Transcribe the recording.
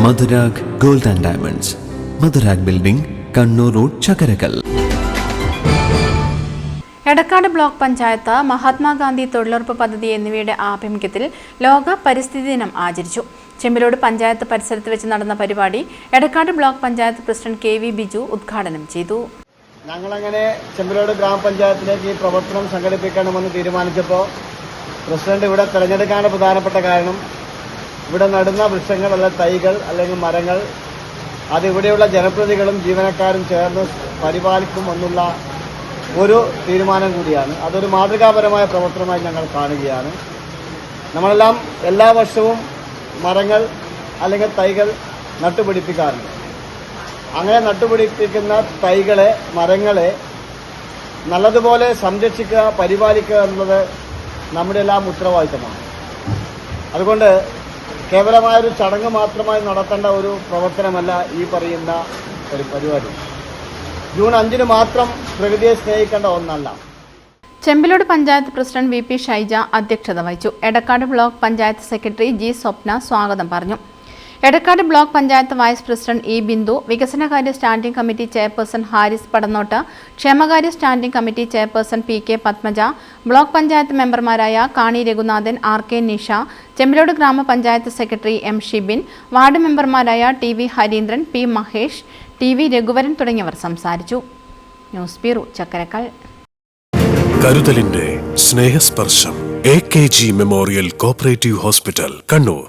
Madhurag gold and diamonds, Madhurag building, Kannur road, Chakkarakal. Edakkad block panchayat Mahatma Gandhi തൊഴിലുറപ്പ് പദ്ധതി എന്നിവയുടെ ആഭിമുഖ്യത്തിൽ ലോക പരിസ്ഥിതി ദിനം ആചരിച്ചു. ചെമ്പിലോട് പഞ്ചായത്ത് പരിസരത്ത് വെച്ച് നടന്ന പരിപാടി Edakkad block panchayat president KV Biju ഉദ്ഘാടനം ചെയ്തു. ഞങ്ങളങ്ങനെ ചെമ്പിലോട് ഗ്രാമപഞ്ചായത്തിലേക്ക് ഈ പ്രവർത്തനം സംഘടിപ്പിക്കണമെന്ന് തീരുമാനിച്ചപ്പോൾ പ്രസിഡന്റ് ഇവിടെ തിരഞ്ഞെടുക്കാനുള്ള പ്രധാനപ്പെട്ട കാരണം ഇവിടെ നടുന്ന വൃക്ഷങ്ങൾ അല്ലെങ്കിൽ തൈകൾ അല്ലെങ്കിൽ മരങ്ങൾ അത് ഇവിടെയുള്ള ജനപ്രതിനിധികളും ജീവനക്കാരും ചേർന്ന് പരിപാലിക്കുമെന്നുള്ള ഒരു തീരുമാനം കൂടിയാണ്. അതൊരു മാതൃകാപരമായ പ്രവർത്തനമായി ഞങ്ങൾ കാണുകയാണ്. നമ്മളെല്ലാം എല്ലാ വർഷവും മരങ്ങൾ അല്ലെങ്കിൽ തൈകൾ നട്ടുപിടിപ്പിക്കാറുണ്ട്. അങ്ങനെ നട്ടുപിടിപ്പിക്കുന്ന തൈകളെ, മരങ്ങളെ നല്ലതുപോലെ സംരക്ഷിക്കുക, പരിപാലിക്കുക എന്നുള്ളത് നമ്മുടെ എല്ലാം ഉത്തരവാദിത്തമാണ്. അതുകൊണ്ട് കേവലമായൊരു ചടങ്ങ് മാത്രമായി നടത്തേണ്ട ഒരു പ്രവർത്തനമല്ല ഈ പറയുന്ന ഒരു പരിപാടി. ജൂൺ 5 മാത്രം പ്രകൃതിയെ സ്നേഹിക്കേണ്ട ഒന്നല്ല. ചെമ്പിലോട് പഞ്ചായത്ത് പ്രസിഡന്റ് VP ഷൈജ അധ്യക്ഷത വഹിച്ചു. Edakkad block panchayat secretary G Swapna സ്വാഗതം പറഞ്ഞു. Edakkad block panchayat vice president E Bindu, വികസനകാര്യ standing committee chairperson Haris Padannot, ക്ഷേമകാര്യ standing committee chairperson PK Padmaja, block panchayat മെമ്പർമാരായ കാണി രഘുനാഥൻ, RK നിഷ, ചെമ്പിലോട് ഗ്രാമപഞ്ചായത്ത് സെക്രട്ടറി M ഷിബിൻ, വാർഡ് മെമ്പർമാരായ TV Harindran, P Mahesh, TV Raghuvaran തുടങ്ങിയവർ സംസാരിച്ചു. News bureau, Chakkarakkal. കരുതലിന്റെ സ്നേഹസ്പർശം AKG memorial cooperative hospital, Kannur.